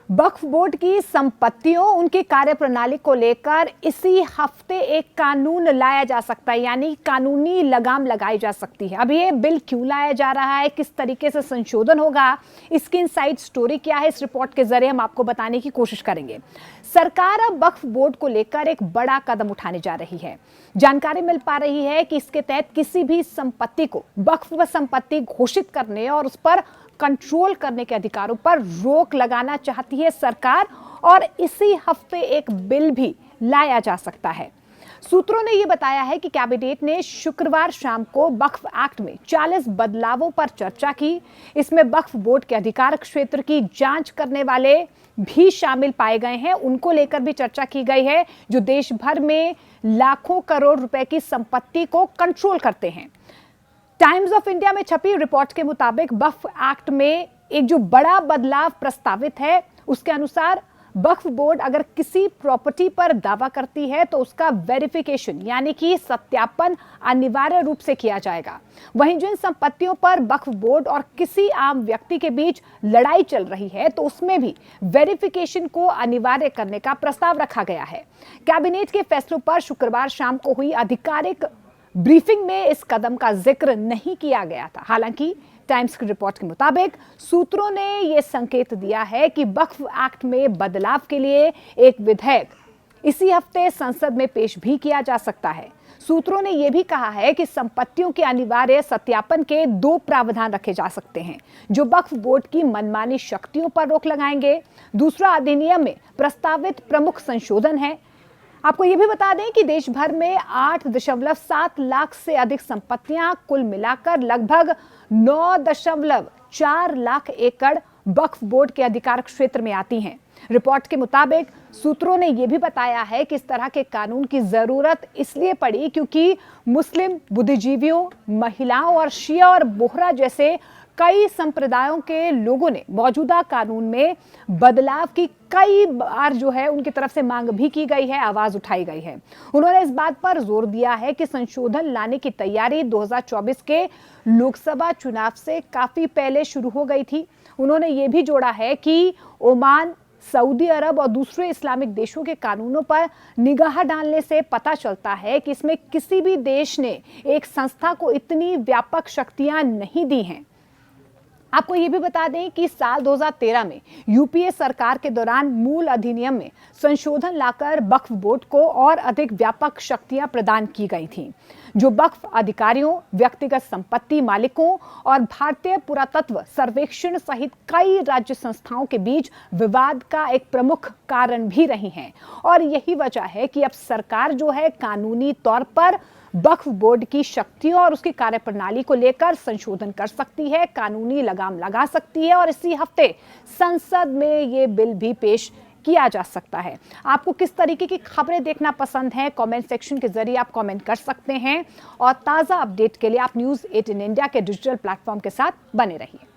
वक्फ board की संपत्तियों उनकी कार्यप्रणाली को लेकर इसी हफ्ते एक कानून लाया जा सकता है, यानी कानूनी लगाम लगाई जा सकती है। अब ये बिल क्यों लाया जा रहा है, किस तरीके से संशोधन होगा, इसकी इनसाइड स्टोरी क्या है, इस रिपोर्ट के जरिए हम आपको बताने की कोशिश करेंगे। सरकार अब वक्फ बोर्ड को लेकर एक बड़ा कदम उठाने जा रही है। जानकारी मिल पा रही है कि इसके तहत किसी भी संपत्ति को वक्फ संपत्ति घोषित करने और उस पर कंट्रोल करने के अधिकारों पर रोक लगाना चाहती है सरकार, और इसी हफ्ते एक बिल भी लाया जा सकता है। सूत्रों ने यह बताया है कि कैबिनेट ने शुक्रवार शाम को वक्फ एक्ट में 40 बदलावों पर चर्चा की। इसमें वक्फ बोर्ड के अधिकार क्षेत्र की जांच करने वाले भी शामिल पाए गए हैं, उनको लेकर भी चर्चा की गई है जो देश भर में लाखों करोड़ रुपए की संपत्ति को कंट्रोल करते हैं। टाइम्स ऑफ इंडिया में छपी रिपोर्ट के मुताबिक वक्फ एक्ट में एक जो बड़ा बदलाव प्रस्तावित है, उसके अनुसार वक्फ बोर्ड अगर किसी प्रॉपर्टी पर दावा करती है तो उसका वेरिफिकेशन यानी कि सत्यापन अनिवार्य रूप से किया जाएगा। वहीं जिन संपत्तियों पर वक्फ बोर्ड और किसी आम व्यक्ति के बीच लड़ाई चल रही है तो उसमें भी वेरिफिकेशन को अनिवार्य करने का प्रस्ताव रखा गया है। कैबिनेट के फैसलों पर शुक्रवार शाम को हुई आधिकारिक ब्रीफिंग में इस कदम का जिक्र नहीं किया गया था। हालांकि टाइम्स की रिपोर्ट के मुताबिक सूत्रों ने यह संकेत दिया है कि वक्फ एक्ट में बदलाव के लिए एक विधेयक इसी हफ्ते संसद में पेश भी किया जा सकता है। सूत्रों ने यह भी कहा है कि संपत्तियों के अनिवार्य सत्यापन के 2 प्रावधान रखे जा सकते हैं जो वक्फ बोर्ड की मनमानी शक्तियों पर रोक लगाएंगे। दूसरा अधिनियम में प्रस्तावित प्रमुख संशोधन है। आपको यह भी बता दें कि देश भर में 8.7 लाख से अधिक संपत्तियां कुल मिलाकर लगभग 9.4 लाख एकड़ वक्फ बोर्ड के अधिकार क्षेत्र में आती हैं। रिपोर्ट के मुताबिक सूत्रों ने यह भी बताया है कि इस तरह के कानून की जरूरत इसलिए पड़ी क्योंकि मुस्लिम बुद्धिजीवियों, महिलाओं और शिया और बोहरा जैसे कई संप्रदायों के लोगों ने मौजूदा कानून में बदलाव की कई बार जो है उनकी तरफ से मांग भी की गई है, आवाज उठाई गई है। उन्होंने इस बात पर जोर दिया है कि संशोधन लाने की तैयारी 2024 के लोकसभा चुनाव से काफी पहले शुरू हो गई थी। उन्होंने ये भी जोड़ा है कि ओमान, सऊदी अरब और दूसरे इस्लामिक देशों के कानूनों पर निगाह डालने से पता चलता है कि इसमें किसी भी देश ने एक संस्था को इतनी व्यापक शक्तियां नहीं दी हैं। आपको यह भी बता दें कि साल 2013 में यूपीए सरकार के दौरान मूल अधिनियम में संशोधन लाकर वक्फ बोर्ड को और अधिक व्यापक शक्तियां प्रदान की गई थीं, जो वक्फ अधिकारियों, व्यक्तिगत संपत्ति मालिकों और भारतीय पुरातत्व सर्वेक्षण सहित कई राज्य संस्थाओं के बीच विवाद का एक प्रमुख कारण भी रही हैं। और यही वजह है कि अब सरकार जो है कानूनी तौर पर वक्फ बोर्ड की शक्तियों और उसकी कार्यप्रणाली को लेकर संशोधन कर सकती है, कानूनी लगाम लगा सकती है और इसी हफ्ते संसद में ये बिल भी पेश किया जा सकता है। आपको किस तरीके की खबरें देखना पसंद है, कमेंट सेक्शन के जरिए आप कमेंट कर सकते हैं और ताज़ा अपडेट के लिए आप न्यूज़ 18 इंडिया के डिजिटल प्लेटफॉर्म के साथ बने रहिए।